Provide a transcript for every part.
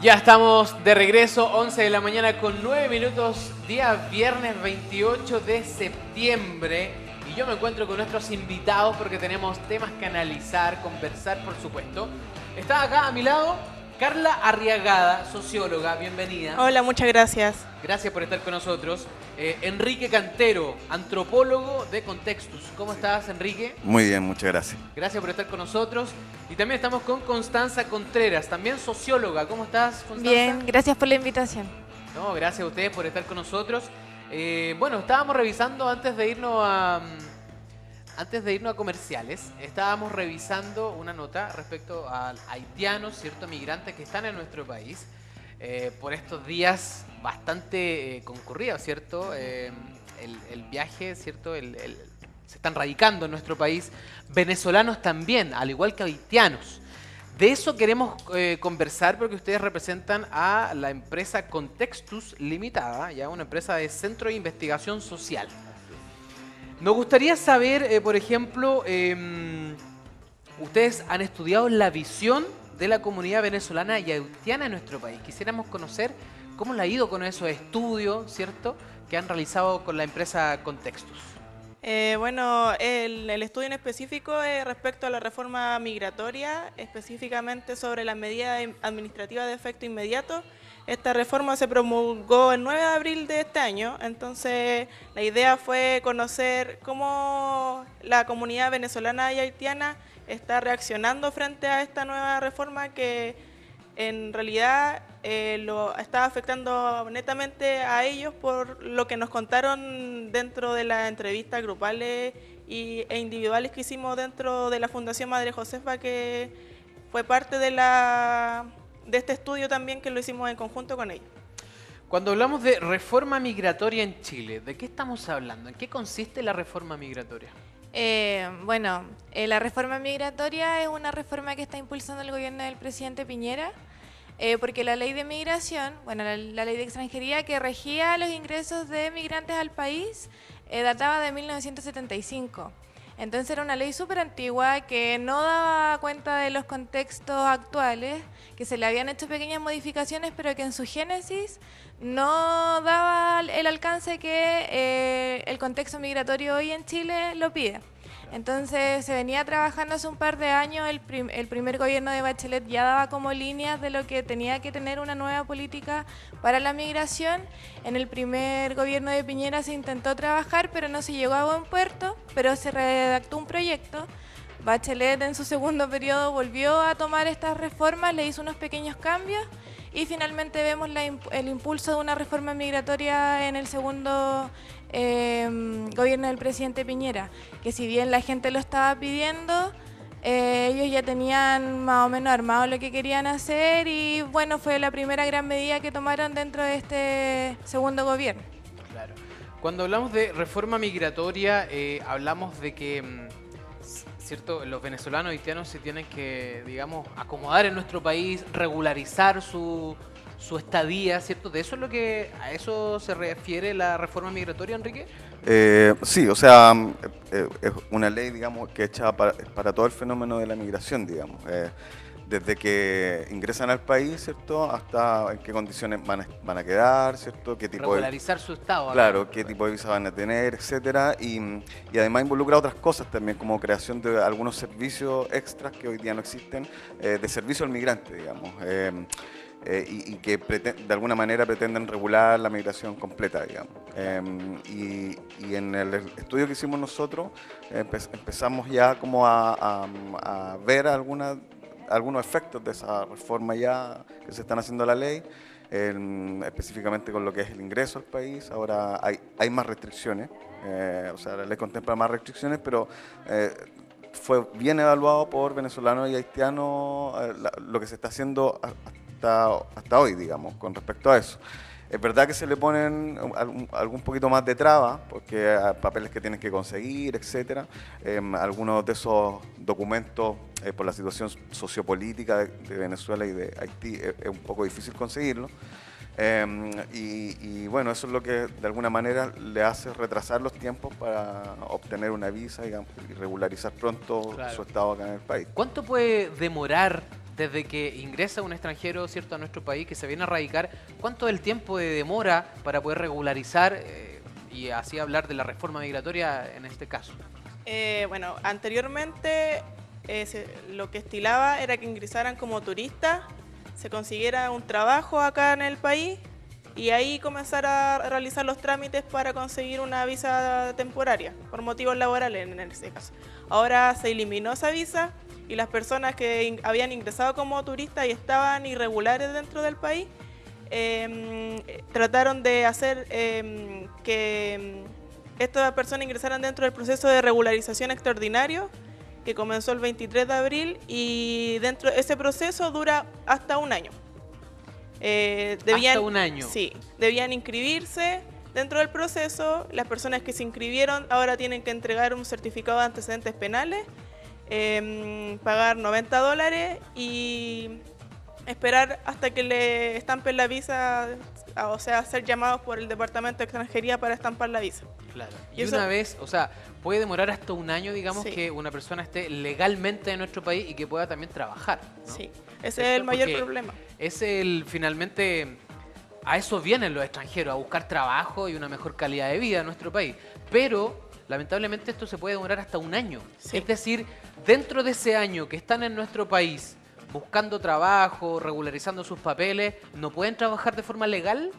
Ya estamos de regreso, 11 de la mañana con 9 minutos, día viernes 28 de septiembre. Y yo me encuentro con nuestros invitados porque tenemos temas que analizar, conversar, por supuesto. Está acá a mi lado Carla Arriagada, socióloga, bienvenida. Hola, muchas gracias. Gracias por estar con nosotros. Enrique Cantero, antropólogo de Contextus. ¿Cómo estás, Enrique? Muy bien, muchas gracias. Gracias por estar con nosotros. Y también estamos con Constanza Contreras, también socióloga. ¿Cómo estás, Constanza? Bien, gracias por la invitación. No, gracias a ustedes por estar con nosotros. Bueno, estábamos revisando antes de irnos a comerciales, estábamos revisando una nota respecto a haitianos, ciertos migrantes que están en nuestro país por estos días bastante concurridos, ¿cierto? El viaje, ¿cierto? Se están radicando en nuestro país venezolanos también, al igual que haitianos. De eso queremos conversar porque ustedes representan a la empresa Contextus Limitada, ya una empresa de centro de investigación social. Nos gustaría saber, por ejemplo, ustedes han estudiado la visión de la comunidad venezolana y haitiana en nuestro país. Quisiéramos conocer cómo le ha ido con esos estudios, ¿cierto?, que han realizado con la empresa Contextus. Bueno, el estudio en específico es respecto a la reforma migratoria, específicamente sobre las medidas administrativas de efecto inmediato. Esta reforma se promulgó el 9 de abril de este año, entonces la idea fue conocer cómo la comunidad venezolana y haitiana está reaccionando frente a esta nueva reforma que en realidad lo está afectando netamente a ellos por lo que nos contaron dentro de las entrevistas grupales e individuales que hicimos dentro de la Fundación Madre Josefa, que fue parte de este estudio también que lo hicimos en conjunto con ellos. Cuando hablamos de reforma migratoria en Chile, ¿de qué estamos hablando? ¿En qué consiste la reforma migratoria? La reforma migratoria es una reforma que está impulsando el gobierno del presidente Piñera, porque la ley de migración, la ley de extranjería que regía los ingresos de migrantes al país, databa de 1975. Entonces era una ley súper antigua que no daba cuenta de los contextos actuales, que se le habían hecho pequeñas modificaciones, pero que en su génesis no daba el alcance que el contexto migratorio hoy en Chile lo pide. Entonces se venía trabajando hace un par de años, el primer gobierno de Bachelet ya daba como líneas de lo que tenía que tener una nueva política para la migración. En el primer gobierno de Piñera se intentó trabajar, pero no se llegó a buen puerto, pero se redactó un proyecto. Bachelet en su segundo periodo volvió a tomar estas reformas, le hizo unos pequeños cambios y finalmente vemos el impulso de una reforma migratoria en el segundo gobierno del presidente Piñera, que si bien la gente lo estaba pidiendo, ellos ya tenían más o menos armado lo que querían hacer y bueno, fue la primera gran medida que tomaron dentro de este segundo gobierno. Claro. Cuando hablamos de reforma migratoria, hablamos de que ¿cierto? Los venezolanos y haitianos se tienen que, digamos, acomodar en nuestro país, regularizar su estadía, ¿cierto? ¿De eso es a eso se refiere la reforma migratoria, Enrique? Sí, o sea, es una ley, digamos, que hecha para todo el fenómeno de la migración, digamos. Desde que ingresan al país, ¿cierto? Hasta en qué condiciones van a quedar, ¿cierto? Qué tipo regularizar su estado. Claro, qué tipo de visa van a tener, etcétera. Y además involucra otras cosas también, como creación de algunos servicios extras que hoy día no existen, de servicio al migrante, digamos. Y que de alguna manera pretenden regular la migración completa, digamos. Y en el estudio que hicimos nosotros empezamos ya como a ver algunos efectos de esa reforma ya que se están haciendo a la ley, específicamente con lo que es el ingreso al país. Ahora hay más restricciones, o sea, la ley contempla más restricciones, pero fue bien evaluado por venezolanos y haitianos lo que se está haciendo hasta hoy, digamos, con respecto a eso. Es verdad que se le ponen algún poquito más de traba, porque hay papeles que tienen que conseguir, etcétera. Algunos de esos documentos, por la situación sociopolítica de Venezuela y de Haití, es un poco difícil conseguirlo. Y bueno, eso es lo que de alguna manera le hace retrasar los tiempos para obtener una visa, digamos, y regularizar pronto su estado acá en el país. ¿Cuánto puede demorar desde que ingresa un extranjero, ¿cierto?, a nuestro país, que se viene a radicar, ¿cuánto es el tiempo de demora para poder regularizar y así hablar de la reforma migratoria en este caso? Bueno, anteriormente lo que estilaba era que ingresaran como turistas, se consiguiera un trabajo acá en el país y ahí comenzar a realizar los trámites para conseguir una visa temporaria, por motivos laborales en ese caso. Ahora se eliminó esa visa y las personas que habían ingresado como turistas y estaban irregulares dentro del país, trataron de hacer que estas personas ingresaran dentro del proceso de regularización extraordinario que comenzó el 23 de abril y dentro de ese proceso dura hasta un año. ¿Hasta un año? Sí, debían inscribirse dentro del proceso. Las personas que se inscribieron ahora tienen que entregar un certificado de antecedentes penales, pagar $90 y esperar hasta que le estampen la visa, o sea, ser llamados por el Departamento de Extranjería para estampar la visa. Claro. Y una vez, o sea, puede demorar hasta un año, digamos, sí, que una persona esté legalmente en nuestro país y que pueda también trabajar, ¿no? Sí, ese es el mayor problema. Es finalmente, a eso vienen los extranjeros, a buscar trabajo y una mejor calidad de vida en nuestro país. Pero, lamentablemente, esto se puede demorar hasta un año. Sí. Es decir, dentro de ese año que están en nuestro país buscando trabajo, regularizando sus papeles, ¿no pueden trabajar de forma legal?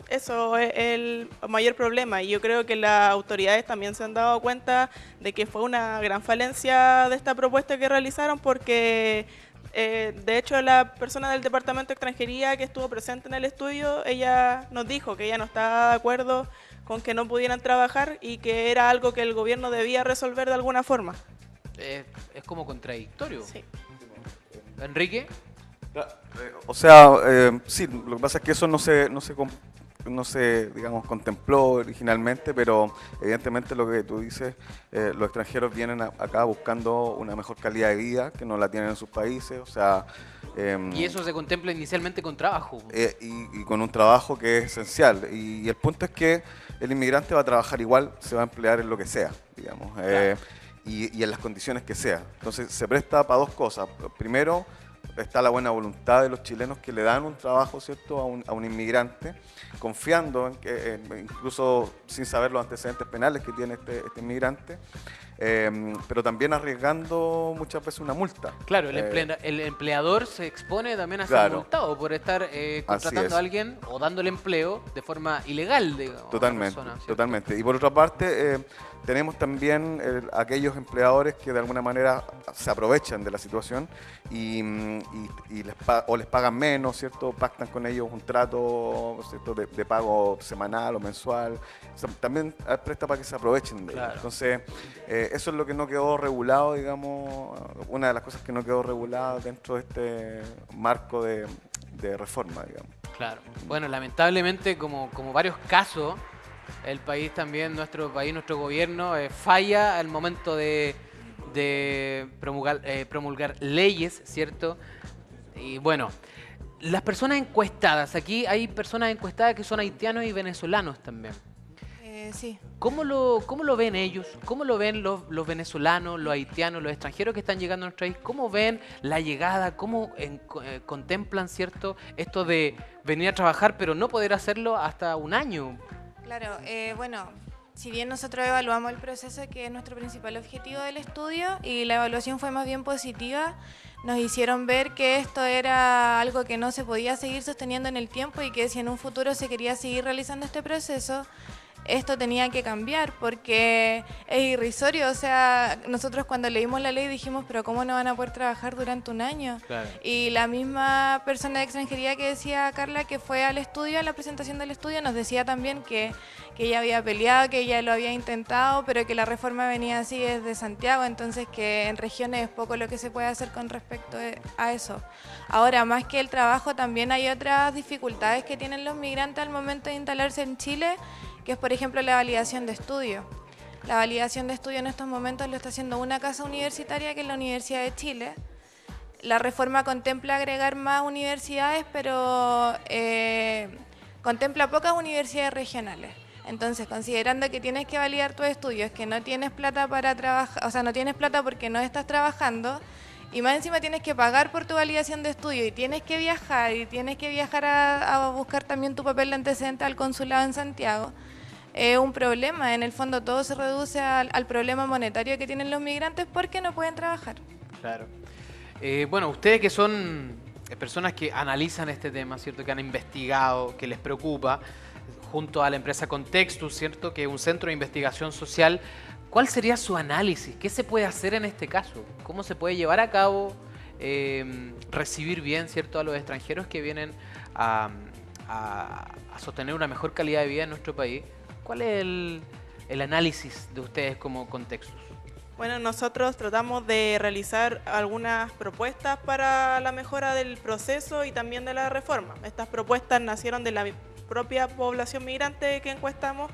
Eso es el mayor problema y yo creo que las autoridades también se han dado cuenta de que fue una gran falencia de esta propuesta que realizaron porque de hecho la persona del Departamento de Extranjería que estuvo presente en el estudio, ella nos dijo que ella no estaba de acuerdo con que no pudieran trabajar y que era algo que el gobierno debía resolver de alguna forma. Es como contradictorio. Sí. ¿Enrique? O sea, sí, lo que pasa es que eso no se, digamos, contempló originalmente, pero evidentemente lo que tú dices, los extranjeros vienen acá buscando una mejor calidad de vida que no la tienen en sus países, o sea... y eso se contempla inicialmente con trabajo. Y con un trabajo que es esencial. Y el punto es que el inmigrante va a trabajar igual, se va a emplear en lo que sea, digamos, Claro. y en las condiciones que sea. Entonces se presta para dos cosas. Primero, está la buena voluntad de los chilenos que le dan un trabajo, ¿cierto?, a un inmigrante, confiando en que, incluso sin saber los antecedentes penales que tiene este inmigrante, pero también arriesgando muchas veces una multa. Claro, el empleador se expone también a ser Claro. multado por estar contratando es. a alguien o dándole empleo de forma ilegal, digamos, Totalmente, a una persona, ¿cierto? totalmente. Y por otra parte, tenemos también aquellos empleadores que de alguna manera se aprovechan de la situación y les pagan menos, ¿cierto? Pactan con ellos un trato, ¿cierto?, de pago semanal o mensual. O sea, también presta para que se aprovechen de ellos. Claro. Entonces, eso es lo que no quedó regulado, digamos, una de las cosas que no quedó regulada dentro de este marco de reforma, digamos. Claro. Bueno, lamentablemente, como varios casos, el país también, nuestro país, nuestro gobierno, falla al momento de promulgar leyes, ¿cierto? Y bueno, las personas encuestadas, aquí hay personas encuestadas que son haitianos y venezolanos también. Sí. ¿Cómo lo ven ellos? ¿Cómo lo ven los venezolanos, los haitianos, los extranjeros que están llegando a nuestro país? ¿Cómo ven la llegada? ¿Cómo contemplan, cierto, esto de venir a trabajar pero no poder hacerlo hasta un año? Claro, bueno, si bien nosotros evaluamos el proceso, que es nuestro principal objetivo del estudio, y la evaluación fue más bien positiva, nos hicieron ver que esto era algo que no se podía seguir sosteniendo en el tiempo y que si en un futuro se quería seguir realizando este proceso, esto tenía que cambiar porque es irrisorio. O sea, nosotros cuando leímos la ley dijimos, pero ¿cómo no van a poder trabajar durante un año? Claro. Y la misma persona de extranjería que decía Carla, que fue al estudio, a la presentación del estudio, nos decía también que ella había peleado, que ella lo había intentado, pero que la reforma venía así desde Santiago, entonces que en regiones es poco lo que se puede hacer con respecto a eso. Ahora, más que el trabajo, también hay otras dificultades que tienen los migrantes al momento de instalarse en Chile, que es, por ejemplo, la validación de estudio. La validación de estudio en estos momentos lo está haciendo una casa universitaria, que es la Universidad de Chile. La reforma contempla agregar más universidades, pero contempla pocas universidades regionales. Entonces, considerando que tienes que validar tus estudios, que no tienes plata para trabajar, o sea, no tienes plata porque no estás trabajando, y más encima tienes que pagar por tu validación de estudio y tienes que viajar a buscar también tu papel de antecedente al consulado en Santiago, es un problema. En el fondo todo se reduce al problema monetario que tienen los migrantes porque no pueden trabajar. Claro. Bueno, ustedes que son personas que analizan este tema, ¿cierto? Que han investigado, que les preocupa, junto a la empresa Contextus, ¿cierto? Que es un centro de investigación social. ¿Cuál sería su análisis? ¿Qué se puede hacer en este caso? ¿Cómo se puede llevar a cabo, recibir bien, ¿cierto?, a los extranjeros que vienen a sostener una mejor calidad de vida en nuestro país? ¿Cuál es el análisis de ustedes como Contextus? Bueno, nosotros tratamos de realizar algunas propuestas para la mejora del proceso y también de la reforma. Estas propuestas nacieron de la propia población migrante que encuestamos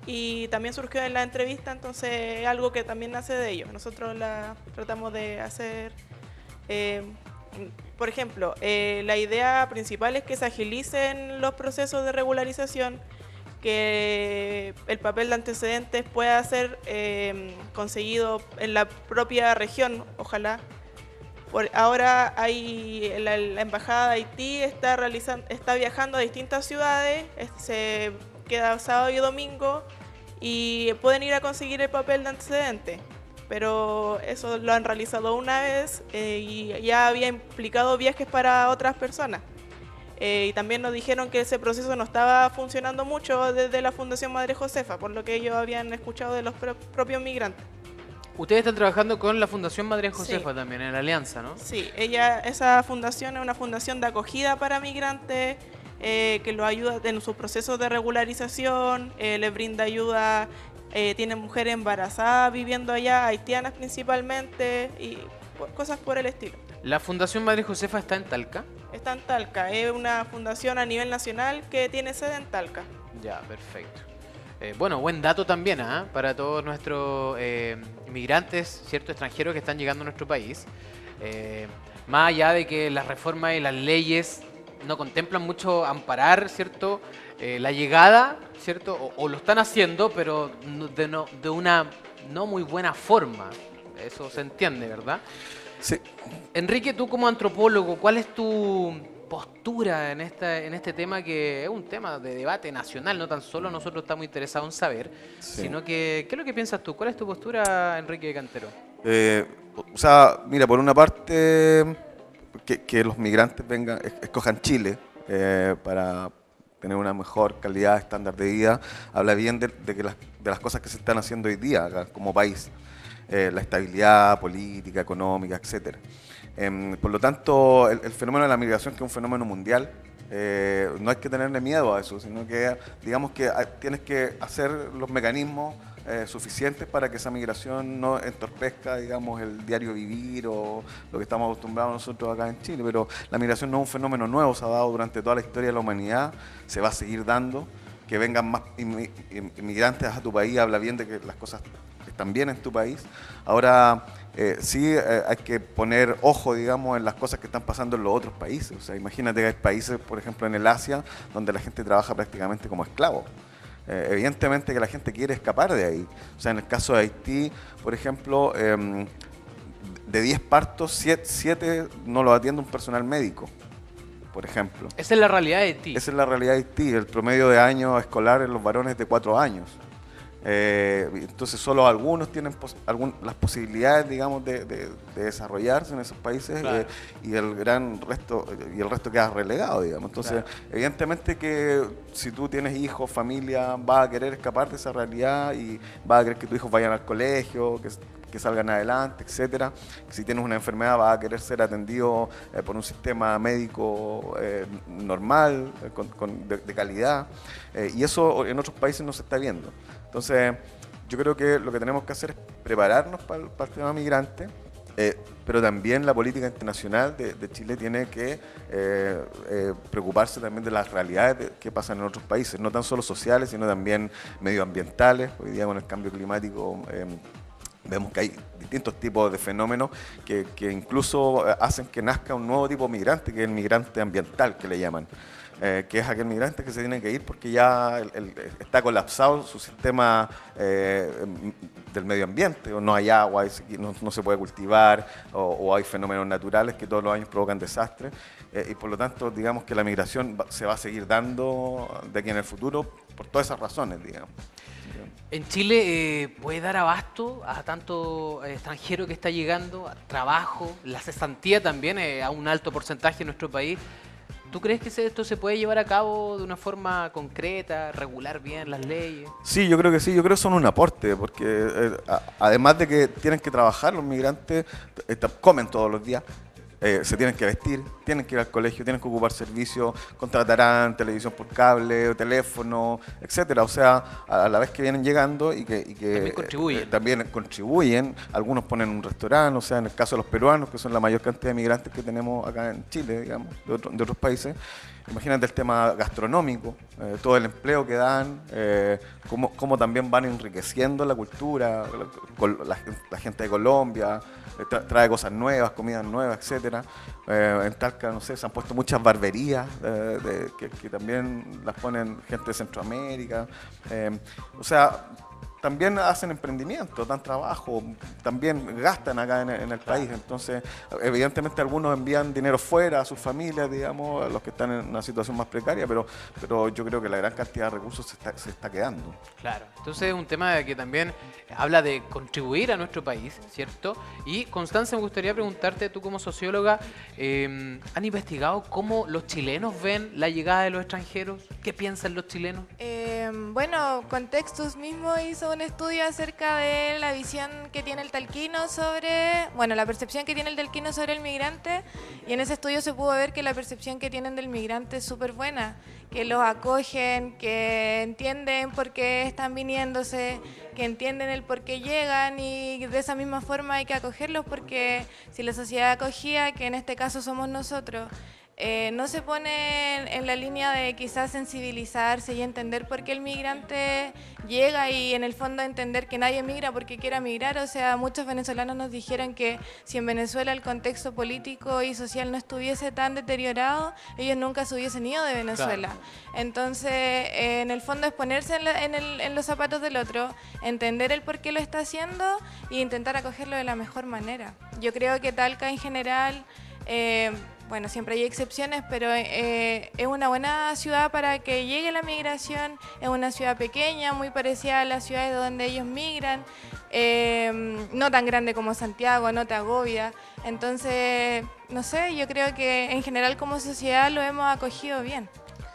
y también surgió en la entrevista, entonces es algo que también nace de ellos. Nosotros la tratamos de hacer, por ejemplo, la idea principal es que se agilicen los procesos de regularización, que el papel de antecedentes pueda ser conseguido en la propia región, ojalá. Ahora la Embajada de Haití está viajando a distintas ciudades, se queda sábado y domingo y pueden ir a conseguir el papel de antecedente, pero eso lo han realizado una vez y ya había implicado viajes para otras personas. Y también nos dijeron que ese proceso no estaba funcionando mucho desde la Fundación Madre Josefa, por lo que ellos habían escuchado de los propios migrantes. Ustedes están trabajando con la Fundación Madre Josefa, sí, también, en la alianza, ¿no? Sí, esa fundación es una fundación de acogida para migrantes, que los ayuda en sus procesos de regularización, les brinda ayuda, tienen mujeres embarazadas viviendo allá, haitianas principalmente, y cosas por el estilo. ¿La Fundación Madre Josefa está en Talca? Está en Talca, es una fundación a nivel nacional que tiene sede en Talca. Ya, perfecto. Bueno, buen dato también para todos nuestros inmigrantes, ¿cierto?, extranjeros que están llegando a nuestro país. Más allá de que las reformas y las leyes no contemplan mucho amparar, ¿cierto?, la llegada, ¿cierto?, o lo están haciendo, pero de una no muy buena forma. Eso se entiende, ¿verdad? Sí. Enrique, tú como antropólogo, ¿cuál es tu postura en este tema, que es un tema de debate nacional? No tan solo nosotros estamos interesados en saber, Sí. sino que, ¿qué es lo que piensas tú? ¿Cuál es tu postura, Enrique Cantero? O sea, mira, por una parte, que los migrantes escojan Chile para tener una mejor calidad, estándar de vida, habla bien de las cosas que se están haciendo hoy día acá como país. La estabilidad política, económica, etcétera. Por lo tanto, el fenómeno de la migración, que es un fenómeno mundial, no hay que tenerle miedo a eso, sino que digamos que tienes que hacer los mecanismos suficientes para que esa migración no entorpezca, digamos, el diario vivir o lo que estamos acostumbrados nosotros acá en Chile. Pero la migración no es un fenómeno nuevo, se ha dado durante toda la historia de la humanidad, se va a seguir dando. Que vengan más inmigrantes a tu país habla bien de que las cosas están bien en tu país. Ahora sí hay que poner ojo, digamos, en las cosas que están pasando en los otros países. O sea, imagínate que hay países, por ejemplo, en el Asia, donde la gente trabaja prácticamente como esclavo. Evidentemente que la gente quiere escapar de ahí. O sea, en el caso de Haití, por ejemplo, de 10 partos, 7 no los atiende un personal médico, por ejemplo. Esa es la realidad de Haití. Esa es la realidad de Haití. El promedio de años escolar en los varones es de 4 años. Entonces solo algunos tienen las posibilidades, digamos, de desarrollarse en esos países, claro, y el resto queda relegado, digamos. Entonces, claro, evidentemente que si tú tienes hijos, familia, vas a querer escapar de esa realidad y vas a querer que tus hijos vayan al colegio, que salgan adelante, etcétera. Si tienes una enfermedad, vas a querer ser atendido por un sistema médico normal, de calidad, y eso en otros países no se está viendo. Entonces, yo creo que lo que tenemos que hacer es prepararnos para el tema migrante, pero también la política internacional de Chile tiene que preocuparse también de las realidades que pasan en otros países, no tan solo sociales, sino también medioambientales. Hoy día con el cambio climático vemos que hay distintos tipos de fenómenos que incluso hacen que nazca un nuevo tipo de migrante, que es el migrante ambiental, que le llaman. que es aquel migrante que se tiene que ir porque ya está colapsado su sistema del medio ambiente, o no hay agua, no se puede cultivar, o hay fenómenos naturales que todos los años provocan desastres, y por lo tanto, digamos que la migración se va a seguir dando de aquí en el futuro por todas esas razones, digamos. En Chile puede dar abasto a tanto extranjero que está llegando, a trabajo, la cesantía también a un alto porcentaje en nuestro país. ¿Tú crees que esto se puede llevar a cabo de una forma concreta, regular bien las leyes? Sí, yo creo que sí, yo creo que son un aporte, porque además de que tienen que trabajar, los migrantes comen todos los días. Se tienen que vestir, tienen que ir al colegio, tienen que ocupar servicios, contratarán televisión por cable, teléfono, etcétera. O sea, a la vez que vienen llegando y que también contribuyen, algunos ponen un restaurante, o sea, en el caso de los peruanos, que son la mayor cantidad de migrantes que tenemos acá en Chile, digamos, de otros países. Imagínate el tema gastronómico, todo el empleo que dan, cómo también van enriqueciendo la cultura, la gente de Colombia, trae cosas nuevas, comidas nuevas, etcétera. En Talca, no sé, se han puesto muchas barberías que también las ponen gente de Centroamérica. O sea, también hacen emprendimiento, dan trabajo, también gastan acá en el país. Entonces, evidentemente algunos envían dinero fuera a sus familias, digamos, a los que están en una situación más precaria, pero yo creo que la gran cantidad de recursos se está quedando. Claro, entonces es un tema que también habla de contribuir a nuestro país, ¿cierto? Y Constanza, me gustaría preguntarte, tú como socióloga, ¿han investigado cómo los chilenos ven la llegada de los extranjeros? ¿Qué piensan los chilenos? Bueno, Contextus mismo hizo un estudio acerca de la visión que tiene el talquino sobre, bueno, la percepción que tiene el talquino sobre el migrante, y en ese estudio se pudo ver que la percepción que tienen del migrante es súper buena, que los acogen, que entienden por qué están viniéndose, que entienden el por qué llegan, y de esa misma forma hay que acogerlos, porque si la sociedad acogía, que en este caso somos nosotros, no se pone en la línea de quizás sensibilizarse y entender por qué el migrante llega, y en el fondo entender que nadie migra porque quiera migrar. O sea, muchos venezolanos nos dijeron que si en Venezuela el contexto político y social no estuviese tan deteriorado, ellos nunca se hubiesen ido de Venezuela. Claro. Entonces, en el fondo es ponerse en los zapatos del otro, entender el por qué lo está haciendo e intentar acogerlo de la mejor manera. Yo creo que Talca en general... bueno, siempre hay excepciones, pero es una buena ciudad para que llegue la migración. Es una ciudad pequeña, muy parecida a las ciudades de donde ellos migran, no tan grande como Santiago, no te agobia. Entonces, no sé, yo creo que en general como sociedad lo hemos acogido bien.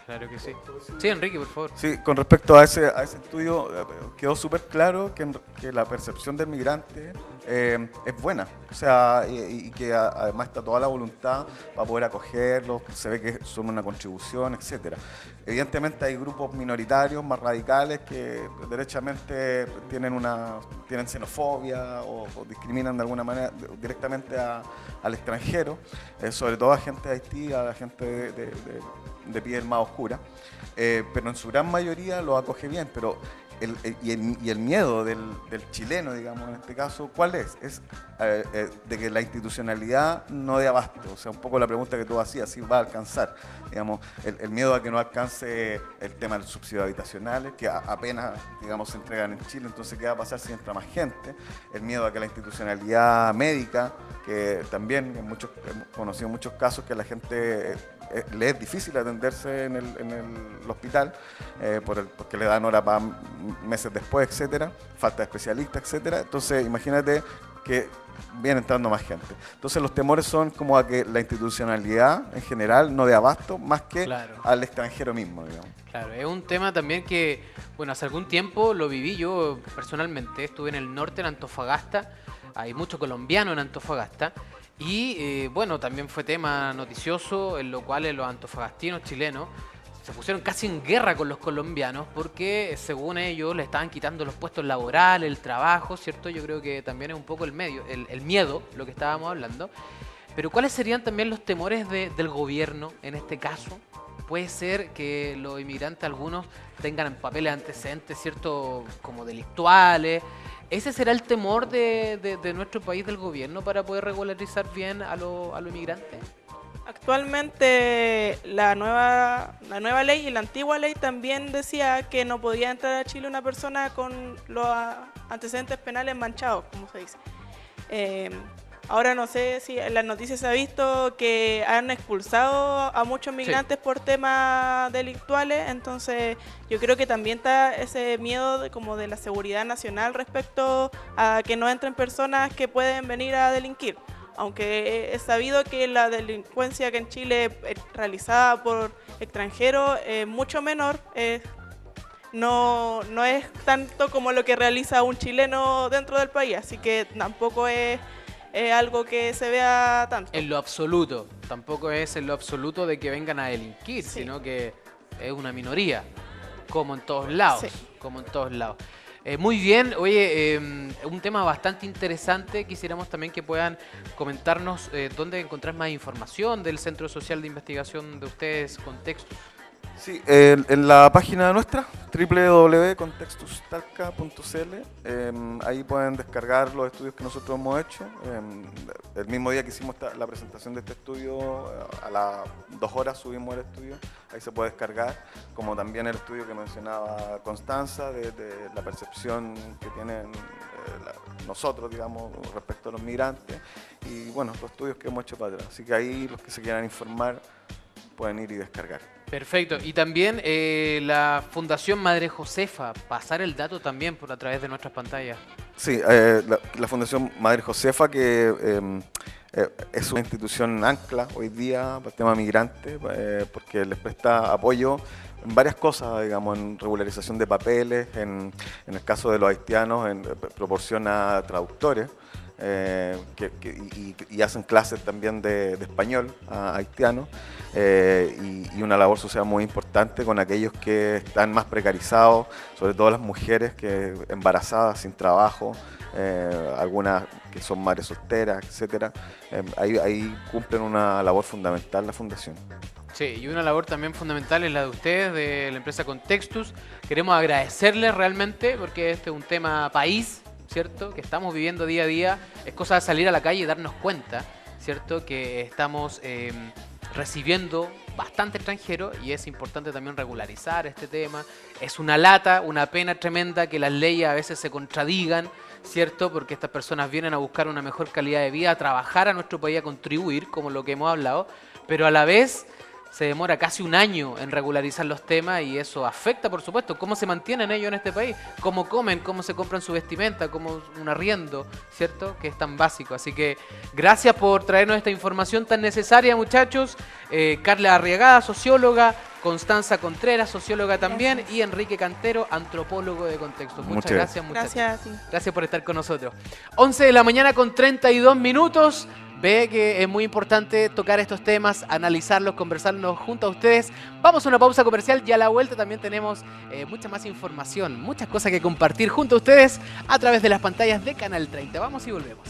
Claro que sí. Sí, Enrique, por favor. Sí, con respecto a ese estudio, quedó súper claro que la percepción del migrante es buena. O sea, y que además está toda la voluntad para poder acogerlos, se ve que son una contribución, etcétera. Evidentemente hay grupos minoritarios más radicales que derechamente tienen xenofobia o discriminan de alguna manera directamente al extranjero, sobre todo a gente de Haití, a la gente de piel más oscura, pero en su gran mayoría lo acoge bien. Pero el miedo del chileno, digamos, en este caso, ¿cuál es? Es de que la institucionalidad no dé abasto. O sea, un poco la pregunta que tú hacías, si va a alcanzar, digamos, el miedo a que no alcance el tema de los subsidios habitacionales, que apenas, digamos, se entregan en Chile. Entonces, ¿qué va a pasar si entra más gente? El miedo a que la institucionalidad médica, que también hemos conocido muchos casos que a la gente le es difícil atenderse en el hospital, porque le dan hora para meses después, etcétera, falta de especialistas, etcétera. Entonces, imagínate que viene entrando más gente. Entonces, los temores son como a que la institucionalidad en general no dé abasto, más que al extranjero mismo, digamos. Claro, es un tema también que, bueno, hace algún tiempo lo viví yo personalmente. Estuve en el norte, en Antofagasta. Hay mucho colombiano en Antofagasta. Y bueno, también fue tema noticioso, en lo cual los antofagastinos chilenos se pusieron casi en guerra con los colombianos porque, según ellos, le estaban quitando los puestos laborales, el trabajo, ¿cierto? Yo creo que también es un poco el miedo, lo que estábamos hablando. Pero ¿cuáles serían también los temores del gobierno en este caso? Puede ser que los inmigrantes, algunos, tengan papeles antecedentes, ¿cierto?, como delictuales. ¿Ese será el temor de nuestro país, del gobierno, para poder regularizar bien a los inmigrantes? actualmente la nueva ley y la antigua ley también decía que no podía entrar a Chile una persona con los antecedentes penales manchados, como se dice. Ahora no sé si en las noticias se ha visto que han expulsado a muchos migrantes por temas delictuales, entonces yo creo que también está ese miedo como de la seguridad nacional respecto a que no entren personas que pueden venir a delinquir. Aunque es sabido que la delincuencia que en Chile es realizada por extranjeros es mucho menor, no es tanto como lo que realiza un chileno dentro del país, así que tampoco es algo que se vea tanto. En lo absoluto, tampoco es en lo absoluto de que vengan a delinquir, Sí. sino que es una minoría, como en todos lados, Sí. como en todos lados. Muy bien, oye, un tema bastante interesante. Quisiéramos también que puedan comentarnos dónde encontrar más información del Centro Social de Investigación de ustedes, Contextus. Sí, en la página nuestra, www.contextustalca.cl, ahí pueden descargar los estudios que nosotros hemos hecho. El mismo día que hicimos la presentación de este estudio, a las 2 horas subimos el estudio, ahí se puede descargar, como también el estudio que mencionaba Constanza, de la percepción que tienen nosotros, digamos, respecto a los migrantes, y bueno, los estudios que hemos hecho para atrás. Así que ahí los que se quieran informar pueden ir y descargar. Perfecto. Y también la Fundación Madre Josefa, pasar el dato también por a través de nuestras pantallas. Sí, la Fundación Madre Josefa, que es una institución ancla hoy día para el tema migrante, porque les presta apoyo en varias cosas, digamos, en regularización de papeles, en el caso de los haitianos, proporciona traductores. Y hacen clases también de español a haitianos, y una labor social muy importante con aquellos que están más precarizados, sobre todo las mujeres que embarazadas, sin trabajo, algunas que son madres solteras, etcétera. Ahí cumplen una labor fundamental la fundación. Sí, y una labor también fundamental es la de ustedes, de la empresa Contextus. Queremos agradecerles realmente porque este es un tema país, ¿cierto? Que estamos viviendo día a día. Es cosa de salir a la calle y darnos cuenta, ¿cierto? Que estamos recibiendo bastante extranjero y es importante también regularizar este tema. Es una lata, una pena tremenda que las leyes a veces se contradigan, ¿cierto? Porque estas personas vienen a buscar una mejor calidad de vida, a trabajar a nuestro país, a contribuir, como lo que hemos hablado, pero a la vez se demora casi un año en regularizar los temas y eso afecta, por supuesto, cómo se mantienen ellos en este país, cómo comen, cómo se compran su vestimenta, cómo un arriendo, ¿cierto? Que es tan básico. Así que gracias por traernos esta información tan necesaria, muchachos. Carla Arriagada, socióloga, Constanza Contreras, socióloga también, Gracias. y Enrique Cantero, antropólogo de Contexto. Muchas Muchas gracias, muchachos. Gracias a ti. Gracias por estar con nosotros. 11 de la mañana con 32 minutos. Ve que es muy importante tocar estos temas, analizarlos, conversarlos junto a ustedes. Vamos a una pausa comercial y a la vuelta también tenemos mucha más información, muchas cosas que compartir junto a ustedes a través de las pantallas de Canal 30. Vamos y volvemos.